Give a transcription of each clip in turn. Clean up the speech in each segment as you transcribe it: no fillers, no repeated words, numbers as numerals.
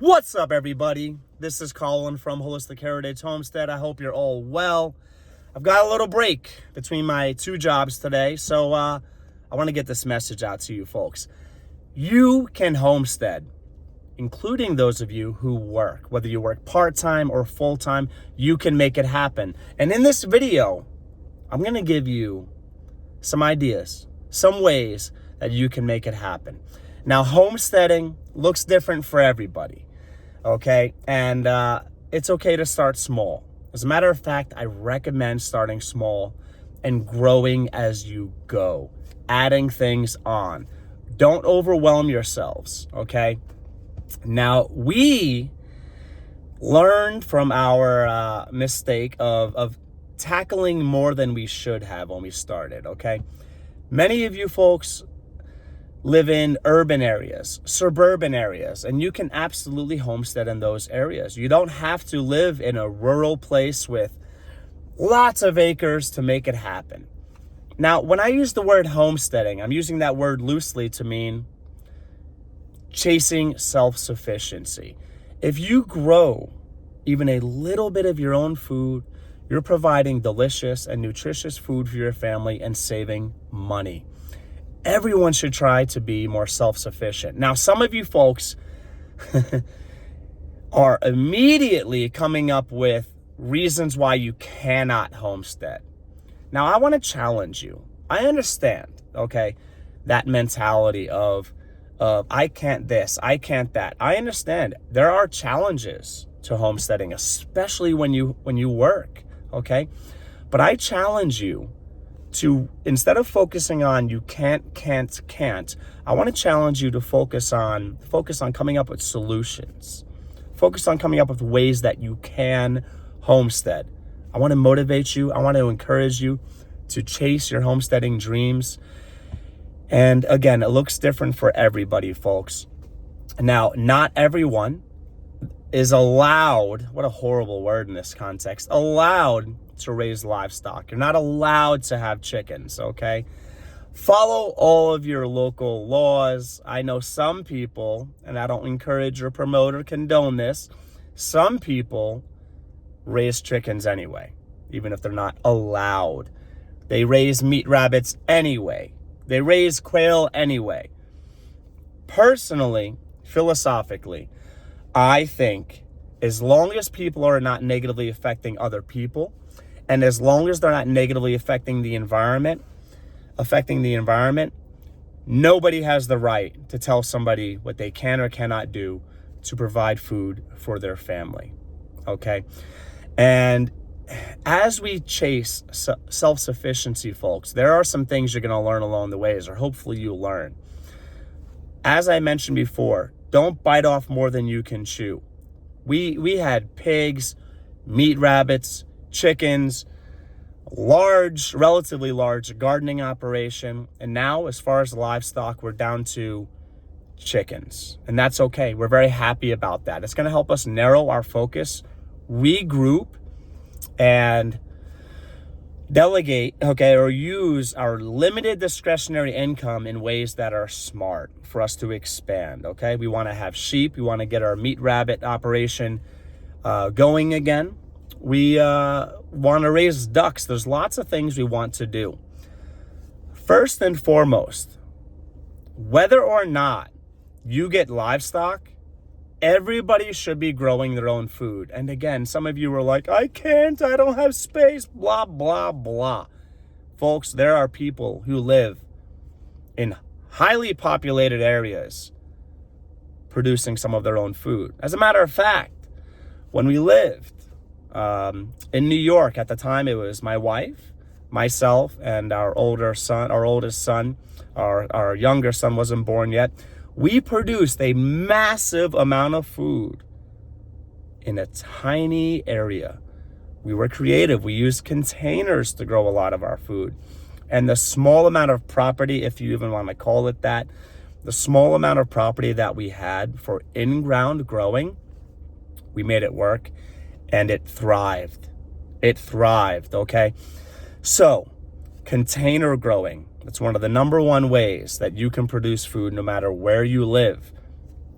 What's up, everybody? This is Colin from Holistic Heritage Homestead. I hope you're all well. I've got a little break between my two jobs today, so I want to get this message out to you folks. You can homestead, including those of you who work. Whether you work part-time or full-time, you can make it happen. And in this video, I'm going to give you some ideas, some ways that you can make it happen. Now, homesteading looks different for everybody, okay? And it's okay to start small. As a matter of fact, I recommend starting small and growing as you go, adding things on. Don't overwhelm yourselves, okay? Now, we learned from our mistake of tackling more than we should have when we started, okay? Many of you folks live in urban areas, suburban areas, and you can absolutely homestead in those areas. You don't have to live in a rural place with lots of acres to make it happen. Now, when I use the word homesteading, I'm using that word loosely to mean chasing self-sufficiency. If you grow even a little bit of your own food, you're providing delicious and nutritious food for your family and saving money. Everyone should try to be more self-sufficient. Now, some of you folks are immediately coming up with reasons why you cannot homestead. Now, I want to challenge you. I understand, okay, that mentality of I can't this, I can't that. I understand there are challenges to homesteading, especially when you work, okay? But I challenge you to, instead of focusing on you can't, I want to challenge you to focus on coming up with solutions. Focus on coming up with ways that you can homestead. I want to motivate you. I want to encourage you to chase your homesteading dreams. And again, it looks different for everybody, folks. Now, not everyone is allowed, what a horrible word in this context, allowed to raise livestock. You're not allowed to have chickens, okay? Follow all of your local laws. I know some people, and I don't encourage or promote or condone this, some people raise chickens anyway, even if they're not allowed. They raise meat rabbits anyway. They raise quail anyway. Personally, philosophically, I think as long as people are not negatively affecting other people, and as long as they're not negatively affecting the environment, nobody has the right to tell somebody what they can or cannot do to provide food for their family, okay? And as we chase self-sufficiency, folks, there are some things you're going to learn along the ways, or hopefully you'll learn. As I mentioned before, don't bite off more than you can chew. We had pigs, meat rabbits, chickens, relatively large gardening operation. And now, as far as livestock, we're down to chickens. And that's okay. We're very happy about that. It's going to help us narrow our focus, regroup, and delegate, okay, or use our limited discretionary income in ways that are smart for us to expand, okay? We want to have sheep. We want to get our meat rabbit operation going again. We want to raise ducks. There's lots of things we want to do. First and foremost, whether or not you get livestock, everybody should be growing their own food. And again, some of you were like, I can't, I don't have space, blah, blah, blah. Folks, there are people who live in highly populated areas producing some of their own food. As a matter of fact, when we lived in New York at the time, it was my wife, myself, and our oldest son, our younger son wasn't born yet. We produced a massive amount of food in a tiny area. We were creative. We used containers to grow a lot of our food. And the small amount of property, if you even want to call it that, the small amount of property that we had for in-ground growing, we made it work, and it thrived. It thrived, okay? So, container growing. It's one of the number one ways that you can produce food no matter where you live.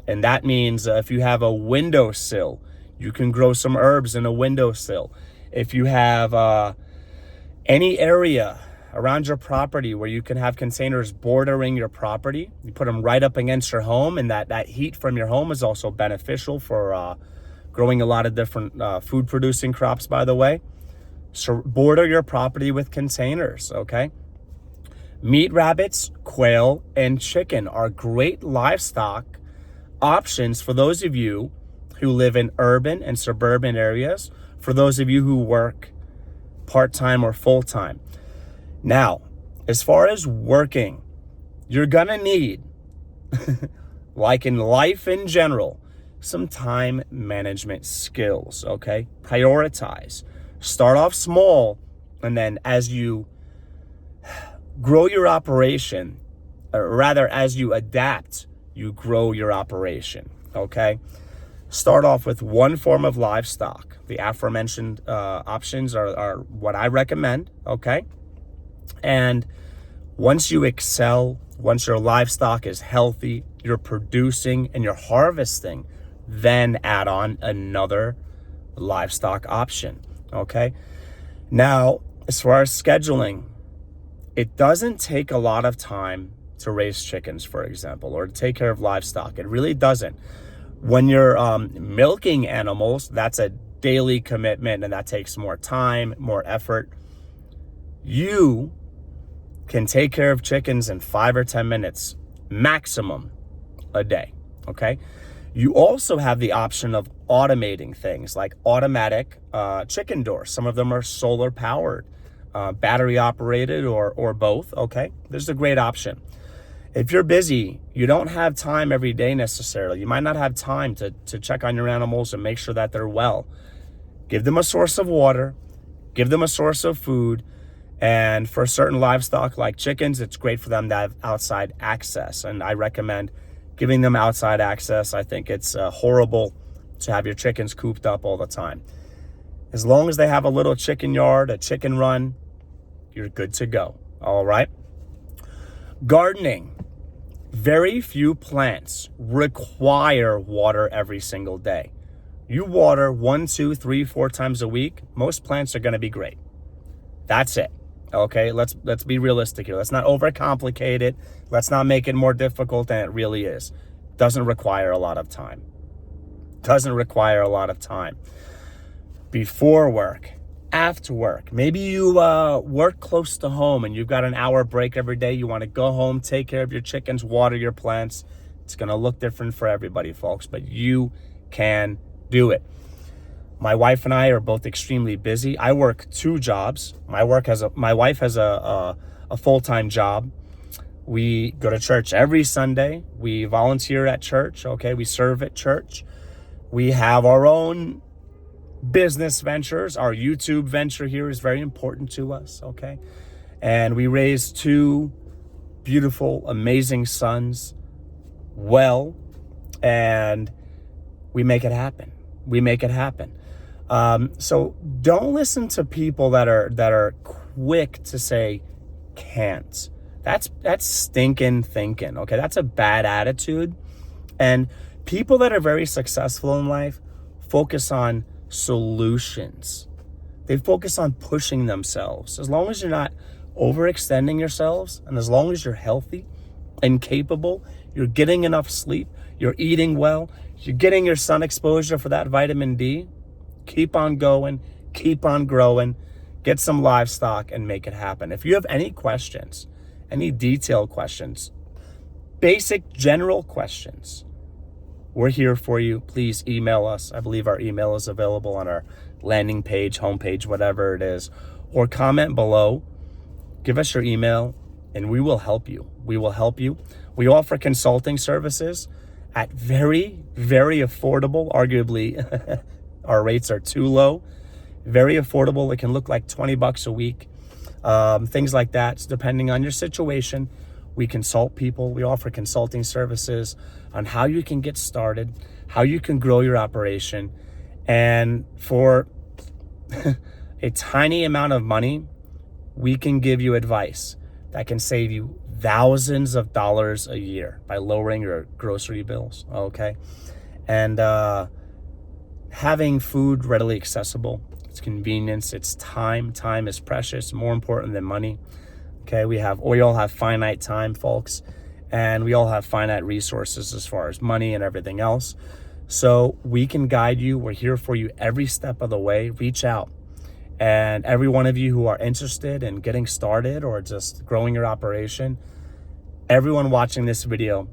And that means if you have a windowsill, you can grow some herbs in a windowsill. If you have any area around your property where you can have containers bordering your property, you put them right up against your home, and that heat from your home is also beneficial for growing a lot of different food producing crops, by the way. So border your property with containers, okay? Meat rabbits, quail, and chicken are great livestock options for those of you who live in urban and suburban areas, for those of you who work part-time or full-time. Now, as far as working, you're gonna need, like in life in general, some time management skills, okay? Prioritize. Start off small, and then as you grow your operation, or rather as you adapt, you grow your operation, okay? Start off with one form of livestock. The aforementioned options are what I recommend, okay? And once you excel, once your livestock is healthy, you're producing and you're harvesting, then add on another livestock option, okay? Now, as far as scheduling, it doesn't take a lot of time to raise chickens, for example, or to take care of livestock. It really doesn't. When you're milking animals, that's a daily commitment, and that takes more time, more effort. You can take care of chickens in 5 or 10 minutes maximum a day, okay? You also have the option of automating things like automatic chicken doors. Some of them are solar powered, battery operated, or both, okay? This is a great option. If you're busy, you don't have time every day necessarily. You might not have time to check on your animals and make sure that they're well. Give them a source of water, give them a source of food, and for certain livestock like chickens, it's great for them to have outside access. And I recommend giving them outside access. I think it's horrible to have your chickens cooped up all the time. As long as they have a little chicken yard, a chicken run, you're good to go, all right? Gardening. Very few plants require water every single day. You water 1, 2, 3, 4 times a week, most plants are gonna be great. That's it, okay? Let's be realistic here. Let's not overcomplicate it. Let's not make it more difficult than it really is. Doesn't require a lot of time. Doesn't require a lot of time. Before work, after work. Maybe you work close to home and you've got an hour break every day. You want to go home, take care of your chickens, water your plants. It's going to look different for everybody, folks, but you can do it. My wife and I are both extremely busy. I work 2 jobs. My wife has a full-time job. We go to church every Sunday. We volunteer at church, okay? We serve at church. We have our own business ventures. Our YouTube venture here is very important to us, okay? And we raise 2 beautiful, amazing sons well, and we make it happen. We make it happen. So don't listen to people that are quick to say can't. That's stinking thinking, okay? That's a bad attitude. And people that are very successful in life focus on solutions. They focus on pushing themselves. As long as you're not overextending yourselves, and as long as you're healthy and capable, you're getting enough sleep, you're eating well, you're getting your sun exposure for that vitamin D, keep on going, keep on growing, get some livestock and make it happen. If you have any questions, any detailed questions, basic general questions, we're here for you. Please email us. I believe our email is available on our landing page, homepage, whatever it is, or comment below. Give us your email and we will help you. We will help you. We offer consulting services at very, very affordable. Arguably, our rates are too low. Very affordable. It can look like $20 a week. Things like that. So depending on your situation, we consult people. We offer consulting services on how you can get started, how you can grow your operation. And for a tiny amount of money, we can give you advice that can save you thousands of dollars a year by lowering your grocery bills, okay? And having food readily accessible, it's convenience, it's time. Time is precious, more important than money, okay? We all have finite time, folks, and we all have finite resources as far as money and everything else. So we can guide you. We're here for you every step of the way. Reach out. And every one of you who are interested in getting started or just growing your operation, everyone watching this video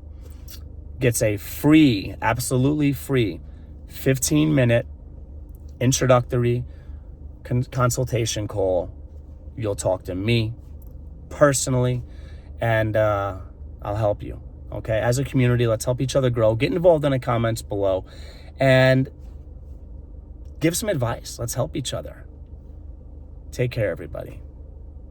gets a free, absolutely free 15-minute introductory consultation call. You'll talk to me personally, and I'll help you. Okay, as a community, let's help each other grow. Get involved in the comments below and give some advice. Let's help each other. Take care, everybody.